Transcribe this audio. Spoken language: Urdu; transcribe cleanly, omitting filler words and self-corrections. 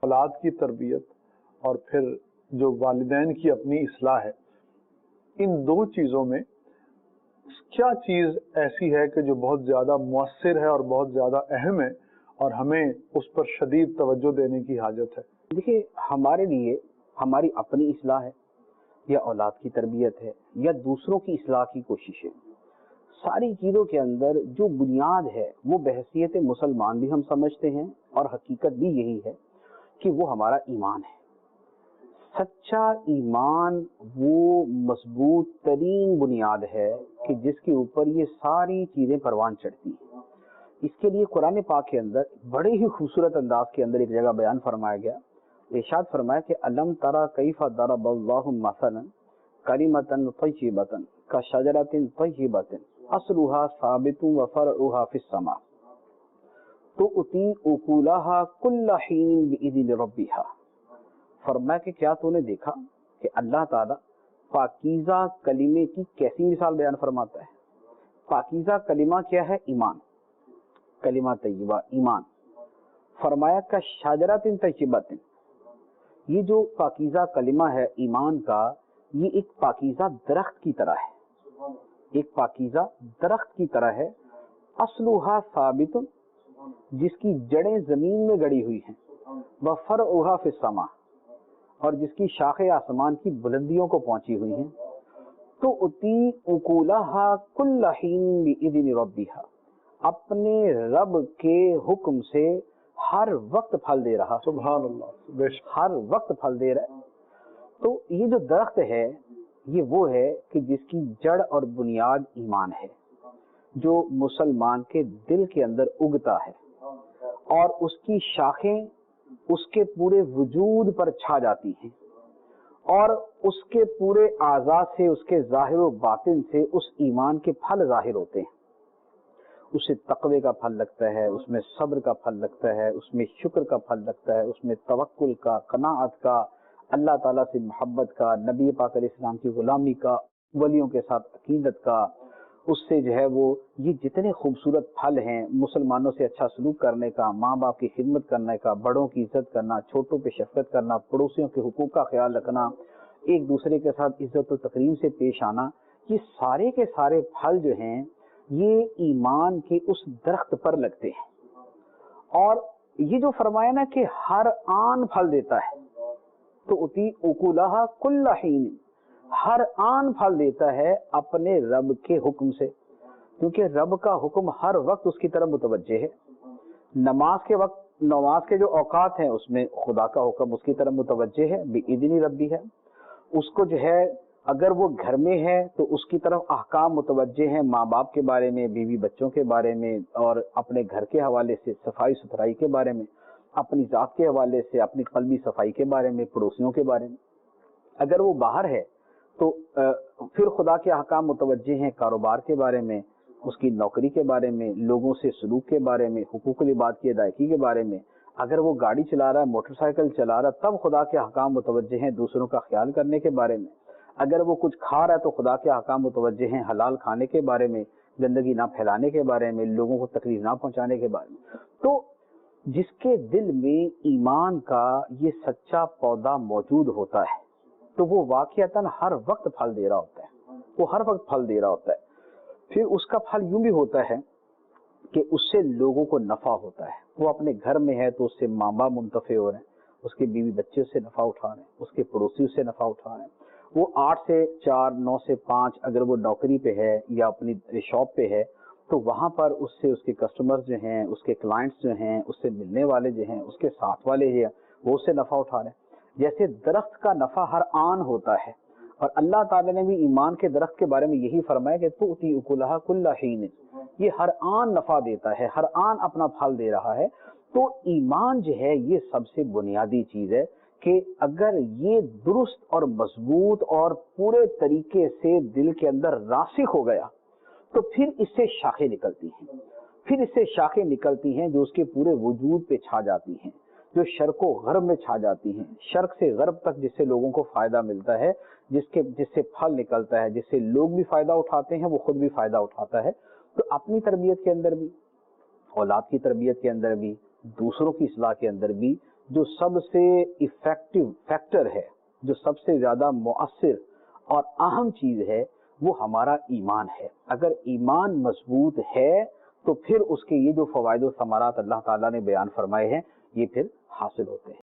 اولاد کی تربیت اور پھر جو والدین کی اپنی اصلاح ہے، ان دو چیزوں میں کیا چیز ایسی ہے کہ جو بہت زیادہ مؤثر ہے اور بہت زیادہ اہم ہے اور ہمیں اس پر شدید توجہ دینے کی حاجت ہے؟ دیکھیے، ہمارے لیے ہماری اپنی اصلاح ہے یا اولاد کی تربیت ہے یا دوسروں کی اصلاح کی کوشش ہے، ساری چیزوں کے اندر جو بنیاد ہے وہ بحیثیت مسلمان بھی ہم سمجھتے ہیں اور حقیقت بھی یہی ہے کہ وہ ہمارا ایمان ہے۔ سچا ایمان وہ مضبوط ترین بنیاد ہے کہ جس کے اوپر یہ ساری چیزیں پروان چڑھتی ہیں۔ اس کے لیے قرآن پاک کے اندر بڑے ہی خوبصورت انداز کے اندر ایک جگہ بیان فرمایا گیا، ارشاد فرمایا کہ الم تری کیف ضرب اللہ مثلا کلمۃ طیبۃ کشجرۃ طیبۃ اصلها ثابت وفرعها فی السماء تؤتی اکلها کل حین باذن ربها۔ فرمایا کہ کیا تو نے دیکھا کہ اللہ تعالیٰ پاکیزہ کلمے کی کیسی مثال بیان فرماتا ہے؟ پاکیزہ کلمہ کیا ہے؟ ایمان، کلمہ طیبہ ایمان۔ فرمایا کا شجرۃ طیبۃ، یہ جو پاکیزہ کلمہ ہے ایمان کا، یہ ایک پاکیزہ درخت کی طرح ہے، ایک پاکیزہ درخت کی طرح ہے، اصلها ثابت، جس کی جڑیں زمین میں گڑی ہوئی ہیں، وفرعها فی السماء، اور جس کی شاخیں آسمان کی بلندیوں کو پہنچی ہوئی ہیں، تو اتی اکولہا کل حین باذن ربہا، اپنے رب کے حکم سے ہر وقت پھل دے رہا۔ سبحان اللہ، ہر وقت پھل دے رہا ہے۔ تو یہ جو درخت ہے یہ وہ ہے کہ جس کی جڑ اور بنیاد ایمان ہے، جو مسلمان کے دل کے اندر اگتا ہے اور اس کی شاخیں اس کے پورے وجود پر چھا جاتی ہیں اور اس کے پورے اعضاء سے، اس کے ظاہر و باطن سے اس ایمان کے پھل ظاہر ہوتے ہیں۔ اسے تقوی کا پھل لگتا ہے، اس میں صبر کا پھل لگتا ہے، اس میں شکر کا پھل لگتا ہے، اس میں توکل کا، قناعت کا، اللہ تعالیٰ سے محبت کا، نبی پاک علیہ السلام کی غلامی کا، ولیوں کے ساتھ عقیدت کا، اس سے جو ہے وہ یہ جتنے خوبصورت پھل ہیں، مسلمانوں سے اچھا سلوک کرنے کا، ماں باپ کی خدمت کرنے کا، بڑوں کی عزت کرنا، چھوٹوں پہ شفقت کرنا، پڑوسیوں کے حقوق کا خیال رکھنا، ایک دوسرے کے ساتھ عزت و تکریم سے پیش آنا، یہ سارے کے سارے پھل جو ہیں یہ ایمان کے اس درخت پر لگتے ہیں۔ اور یہ جو فرمایا نا کہ ہر آن پھل دیتا ہے، تو اتی اکلہا کل حین، ہر آن پھل دیتا ہے اپنے رب کے حکم سے، کیونکہ رب کا حکم ہر وقت اس کی طرف متوجہ ہے۔ نماز کے وقت، نماز کے جو اوقات ہیں اس میں خدا کا حکم اس کی طرف متوجہ ہے، بِإِذْنِ ربی ہے۔ اس کو جو ہے اگر وہ گھر میں ہے تو اس کی طرف احکام متوجہ ہیں، ماں باپ کے بارے میں، بیوی بچوں کے بارے میں، اور اپنے گھر کے حوالے سے صفائی ستھرائی کے بارے میں، اپنی ذات کے حوالے سے اپنی قلبی صفائی کے بارے میں، پڑوسیوں کے بارے میں۔ اگر وہ باہر ہے تو پھر خدا کے احکام متوجہ ہیں، کاروبار کے بارے میں، اس کی نوکری کے بارے میں، لوگوں سے سلوک کے بارے میں، حقوق العباد کی ادائیگی کے بارے میں۔ اگر وہ گاڑی چلا رہا ہے، موٹر سائیکل چلا رہا ہے، تب خدا کے احکام متوجہ ہیں دوسروں کا خیال کرنے کے بارے میں۔ اگر وہ کچھ کھا رہا ہے تو خدا کے احکام متوجہ ہیں حلال کھانے کے بارے میں، گندگی نہ پھیلانے کے بارے میں، لوگوں کو تکلیف نہ پہنچانے کے بارے میں۔ تو جس کے دل میں ایمان کا یہ سچا پودا موجود ہوتا ہے تو وہ واقعتاً ہر وقت پھل دے رہا ہوتا ہے، وہ ہر وقت پھل دے رہا ہوتا ہے۔ پھر اس کا پھل یوں بھی ہوتا ہے کہ اس سے لوگوں کو نفع ہوتا ہے۔ وہ اپنے گھر میں ہے تو اس سے ماں باپ منتفع ہو رہے ہیں، اس کے بیوی بچے سے نفع اٹھا رہے ہیں، اس کے پڑوسی سے نفع اٹھا رہے ہیں۔ وہ 8 سے 4، 9 سے 5 اگر وہ نوکری پہ ہے یا اپنی شاپ پہ ہے تو وہاں پر اس سے اس کے کسٹمرز جو ہیں، اس کے کلائنٹس جو ہیں، اس سے ملنے والے جو ہیں، اس کے ساتھ والے جو ہیں، وہ اس سے نفع اٹھا رہے ہیں۔ جیسے درخت کا نفع ہر آن ہوتا ہے، اور اللہ تعالیٰ نے بھی ایمان کے درخت کے بارے میں یہی فرمایا کہ تؤتی اکلہا کل حین، یہ ہر آن نفع دیتا ہے، ہر آن اپنا پھل دے رہا ہے۔ تو ایمان جو ہے یہ سب سے بنیادی چیز ہے کہ اگر یہ درست اور مضبوط اور پورے طریقے سے دل کے اندر راسخ ہو گیا تو پھر اس سے شاخیں نکلتی ہیں، پھر اس سے شاخیں نکلتی ہیں جو اس کے پورے وجود پہ چھا جاتی ہیں، جو شرق و غرب میں چھا جاتی ہیں، شرق سے غرب تک، جس سے لوگوں کو فائدہ ملتا ہے، جس سے پھل نکلتا ہے، جس سے لوگ بھی فائدہ اٹھاتے ہیں، وہ خود بھی فائدہ اٹھاتا ہے۔ تو اپنی تربیت کے اندر بھی، اولاد کی تربیت کے اندر بھی، دوسروں کی اصلاح کے اندر بھی جو سب سے افیکٹو فیکٹر ہے، جو سب سے زیادہ مؤثر اور اہم چیز ہے، وہ ہمارا ایمان ہے۔ اگر ایمان مضبوط ہے تو پھر اس کے یہ جو فوائد و ثمرات اللہ تعالیٰ نے بیان فرمائے ہیں یہ پھر حاصل ہوتے ہیں۔